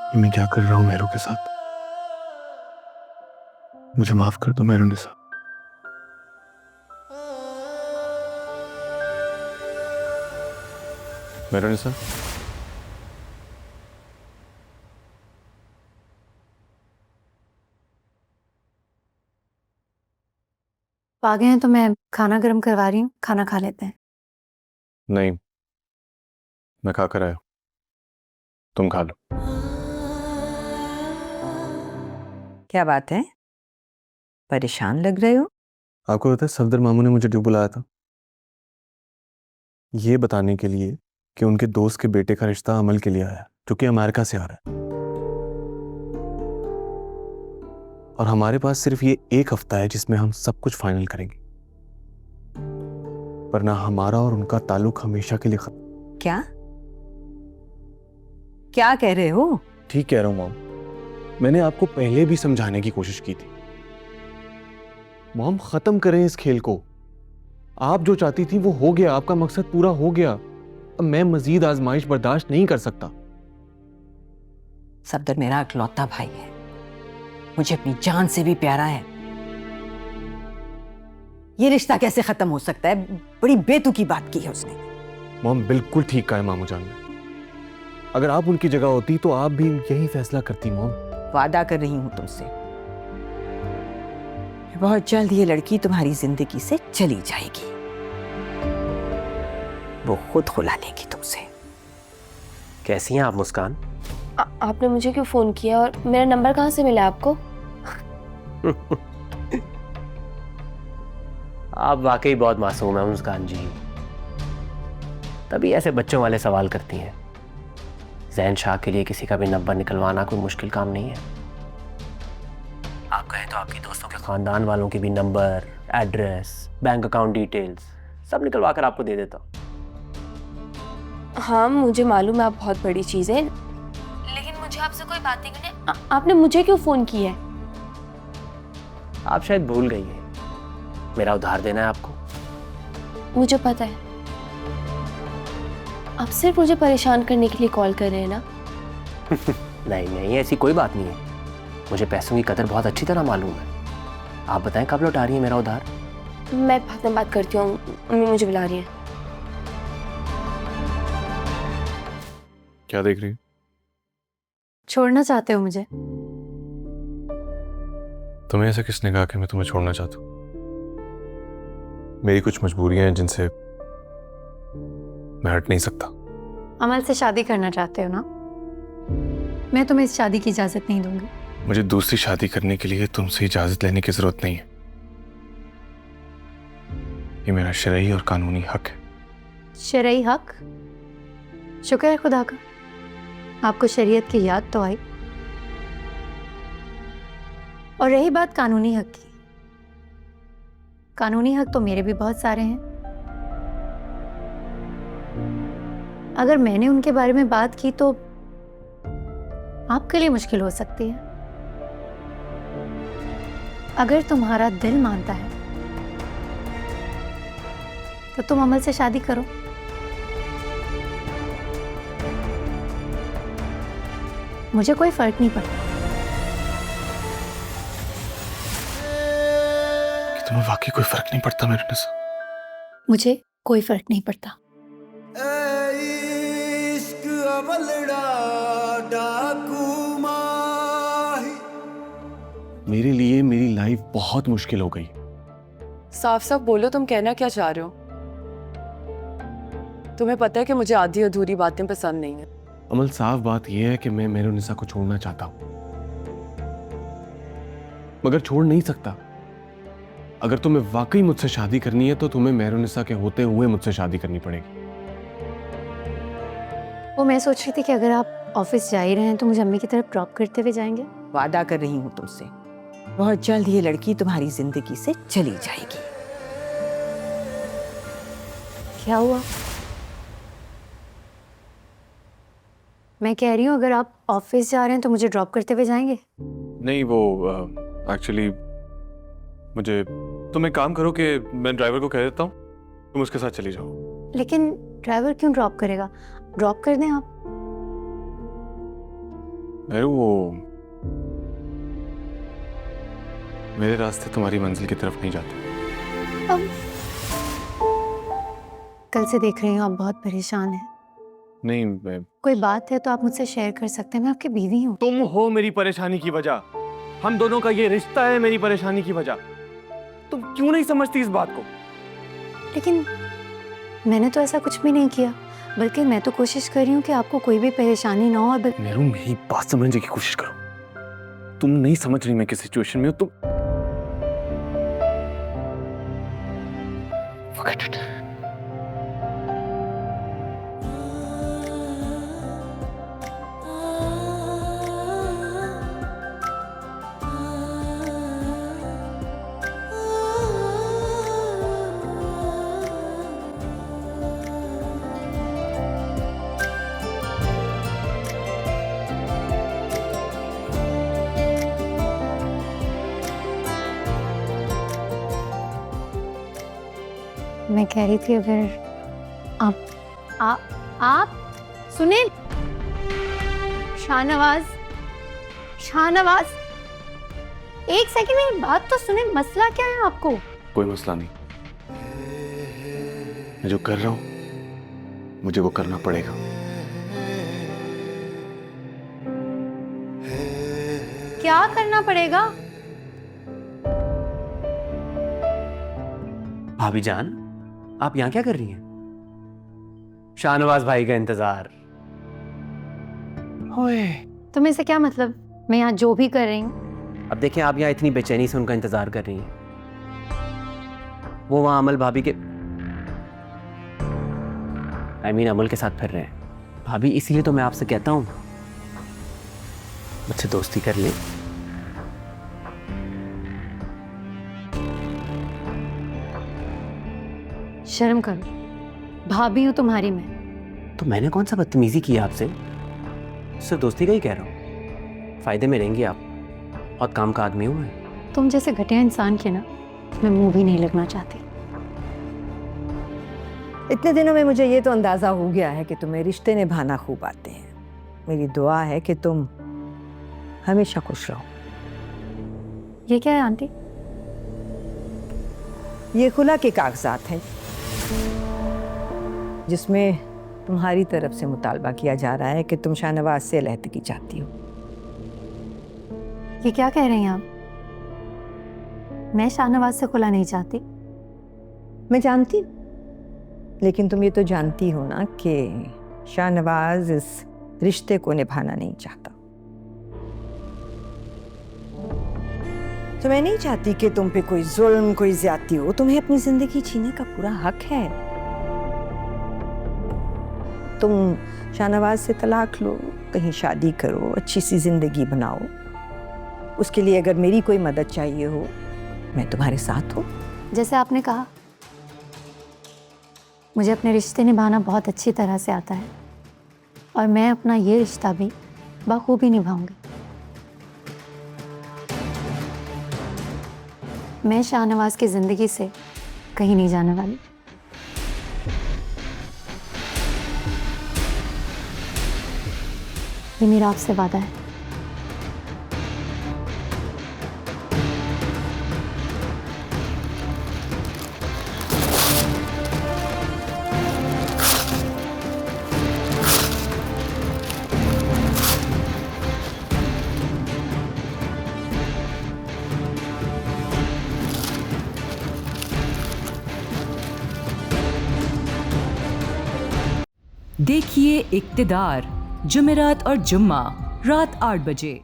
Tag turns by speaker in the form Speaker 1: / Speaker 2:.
Speaker 1: ये मैं क्या कर रहा हूँ मेहरू के साथ? मुझे माफ कर दो मेहरू निसा। मेहरू निसा,
Speaker 2: आ गए हैं तो मैं खाना गर्म करवा रही हूँ, खाना खा लेते हैं।
Speaker 1: नहीं, मैं खा कर आया, तुम खा लो।
Speaker 3: क्या बात है, परेशान लग रहे हो?
Speaker 1: आपको पता है सफदर मामू ने मुझे क्यों बुलाया था? ये बताने के लिए कि उनके दोस्त के बेटे का रिश्ता अमल के लिए आया, जो कि अमेरिका से आ रहा है। और हमारे पास सिर्फ ये एक हफ्ता है जिसमें हम सब कुछ फाइनल करेंगे, वरना हमारा और उनका ताल्लुक हमेशा के लिए खत्म।
Speaker 3: क्या क्या कह रहे हो?
Speaker 1: ठीक कह रहा हूं मॉम, मैंने आपको पहले भी समझाने की कोशिश की थी। मॉम, खत्म करें इस खेल को। आप जो चाहती थी वो हो गया, आपका मकसद पूरा हो गया। अब मैं मजीद आजमाइश बर्दाश्त नहीं कर सकता।
Speaker 3: सफदर मेरा इकलौता भाई है, मुझे अपनी जान से भी प्यारा है। ये रिश्ता कैसे खत्म हो सकता है? बड़ी बेतुकी बात की है उसने।
Speaker 1: मॉम, बिल्कुल ठीक कहा है मामू जान ने। अगर आप उनकी जगह होती तो आप भी यही फैसला करती मॉम।
Speaker 3: वादा कर रही हूं तुमसे, बहुत जल्द ये लड़की तुम्हारी जिंदगी से चली जाएगी। वो खुद खुला लेगी तुमसे।
Speaker 4: कैसी हैं आप मुस्कान?
Speaker 5: आपने मुझे क्यों फोन किया और मेरा नंबर कहाँ से मिला आपको?
Speaker 4: आप वाकई बहुत मासूम हैं मुस्कान जी, तभी ऐसे बच्चों वाले सवाल करती हैं। जैन शाह के लिए किसी का भी नंबर निकलवाना कोई मुश्किल काम नहीं है। आप कहें तो आपकी दोस्तों के खानदान वालों के भी number, address, bank account details सब निकलवा कर आपको दे देता हूँ।
Speaker 5: हाँ, मुझे मालूम है आप बहुत बड़ी चीज़ है, लेकिन मुझे आपसे कोई बात नहीं करनी है। आपने मुझे क्यों फोन किया है?
Speaker 4: आप शायद भूल गई हैं, मेरा उधार देना है आपको।
Speaker 5: मुझे पता है, आप सिर्फ मुझे परेशान करने के लिए कॉल कर रहे हैं ना?
Speaker 4: नहीं नहीं, ऐसी कोई बात नहीं है। मुझे पैसों की कदर बहुत अच्छी तरह मालूम है। आप बताएं कब लौटा रही है मेरा उधार?
Speaker 5: मैं बाद में बात करती हूँ, मम्मी मुझे बुला रही है।
Speaker 1: क्या देख रही हो?
Speaker 2: छोड़ना चाहते हो मुझे?
Speaker 1: तुम्हें ऐसा किसने कहा कि मैं तुम्हें छोड़ना चाहता हूँ? मेरी कुछ मजबूरियां हैं जिनसे मैं हट नहीं सकता।
Speaker 2: अमल से शादी करना चाहते हो ना? मैं तुम्हें इस शादी की इजाजत नहीं दूंगी।
Speaker 1: मुझे दूसरी शादी करने के लिए तुमसे इजाजत लेने की जरूरत नहीं है। ये मेरा शरई और कानूनी हक है।
Speaker 2: शरई हक? शुक्र है खुदा का, आपको शरीयत की याद तो आई। और रही बात कानूनी हक की, कानूनी हक तो मेरे भी बहुत सारे हैं। अगर मैंने उनके बारे में बात की तो आपके लिए मुश्किल हो सकती है। अगर तुम्हारा दिल मानता है तो तुम अमल से शादी करो। मुझे कोई फर्क नहीं पड़ता।
Speaker 1: कि तुम्हें वाकई कोई फर्क नहीं पड़ता मेरे निसा?
Speaker 2: मुझे कोई फर्क नहीं पड़ता।
Speaker 1: मेरे लिए मेरी लाइफ बहुत मुश्किल हो गई।
Speaker 6: साफ साफ बोलो, तुम कहना क्या चाह रहे हो? तुम्हें पता है कि मुझे आधी अधूरी बातें पसंद नहीं है।
Speaker 1: अमल, साफ बात यह है कि मैं मेहरू निसा को छोड़ना चाहता हूं, मगर छोड़ नहीं सकता। अगर तुम्हें वाकई मुझसे शादी करनी है तो तुम्हें मेहरू निसा के होते हुए मुझसे शादी करनी पड़ेगी।
Speaker 2: वो मैं सोच रही थी कि अगर आप ऑफिस जा ही रहे हैं तो मुझे अम्मी की तरफ ड्रॉप करते हुए जाएंगे।
Speaker 3: वादा कर रही हूं तुमसे, बहुत जल्द ये लड़की तुम्हारी जिंदगी से चली जाएगी।
Speaker 2: क्या हुआ? मैं कह रही हूँ अगर आप ऑफिस जा रहे हैं तो मुझे ड्रॉप करते हुए जाएंगे।
Speaker 1: नहीं, वो एक्चुअली मुझे, तुम एक काम करो कि मैं ड्राइवर को कह देता हूँ, तुम उसके साथ चली जाओ।
Speaker 2: लेकिन ड्राइवर क्यों ड्रॉप करेगा? ड्रॉप कर दें आप।
Speaker 1: अरे वो मेरे रास्ते तुम्हारी मंजिल की तरफ नहीं जाते।
Speaker 2: कल से देख रही हूँ आप बहुत परेशान हैं।
Speaker 1: नहीं
Speaker 2: कोई बात है तो आप मुझसे शेयर कर सकते हैं, मैं आपकी बीवी हूँ।
Speaker 1: तुम हो मेरी परेशानी की वजह। हम दोनों का ये रिश्ता है मेरी परेशानी की वजह। तुम क्यों नहीं समझती इस बात को?
Speaker 2: लेकिन मैंने तो ऐसा कुछ भी नहीं किया, बल्कि मैं तो कोशिश कर रही हूँ कि आपको कोई भी परेशानी ना हो। और
Speaker 1: मेरू, मेरी बात समझने की कोशिश करो। तुम नहीं समझ रही मैं किस सिचुएशन में हूँ। तुम Forget it.
Speaker 2: मैं कह रही थी अगर आप सुनील, शाहनवाज, एक सेकंड मेरी बात तो सुने। मसला क्या है आपको?
Speaker 1: कोई मसला नहीं। मैं जो कर रहा हूं मुझे वो करना पड़ेगा।
Speaker 2: क्या करना पड़ेगा?
Speaker 4: भाभी जान, आप यहाँ क्या कर रही हैं? शाहनवाज भाई का इंतजार। ओए,
Speaker 2: तुम्हें से क्या मतलब? मैं यहाँ जो भी कर रही हूँ।
Speaker 4: अब देखें, आप यहाँ इतनी बेचैनी से उनका इंतजार कर रही हैं। वो वहां अमल भाभी के अमल के साथ फिर रहे हैं। भाभी, इसीलिए तो मैं आपसे कहता हूँ मुझसे दोस्ती कर ले।
Speaker 2: शर्म करो, भाभी हूँ तुम्हारी मैं।
Speaker 4: तो मैंने कौन सा बदतमीजी की आपसे? सिर्फ दोस्ती का ही कह रहा हूँ। फायदे में रहेंगी आप, बहुत काम का आदमी हूँ मैं।
Speaker 2: तुम जैसे घटिया इंसान के ना मैं मुंह भी नहीं लगना चाहती।
Speaker 3: इतने दिनों में मुझे ये तो अंदाजा हो गया है कि तुम्हें रिश्ते निभाना खूब आते हैं। मेरी दुआ है कि तुम हमेशा खुश रहो।
Speaker 2: ये क्या है आंटी?
Speaker 3: ये खुला के कागजात हैं जिसमें तुम्हारी तरफ से मुतालबा किया जा रहा है कि तुम शाहनवाज से अलहदगी चाहती हो।
Speaker 2: ये क्या कह रही हैं आप? मैं शाहनवाज से खुला नहीं चाहती।
Speaker 3: मैं जानती हूँ, लेकिन तुम ये तो जानती हो ना कि शाहनवाज इस रिश्ते को निभाना नहीं चाहता। तो मैं नहीं चाहती कि तुम पे कोई जुल्म, कोई ज्यादती हो। तुम्हें अपनी जिंदगी जीने का पूरा हक है। तुम शाहनवाज से तलाक लो, कहीं शादी करो, अच्छी सी जिंदगी बनाओ। उसके लिए अगर मेरी कोई मदद चाहिए हो, मैं तुम्हारे साथ हूँ।
Speaker 2: जैसे आपने कहा, मुझे अपने रिश्ते निभाना बहुत अच्छी तरह से आता है और मैं अपना ये रिश्ता भी बखूबी निभाऊंगी। मैं शाहनवाज की जिंदगी से कहीं नहीं जाने वाली। ये मेरा आपसे वादा है।
Speaker 7: देखिए इक्तिदार, जुमेरात और जुम्मा रात 8 बजे।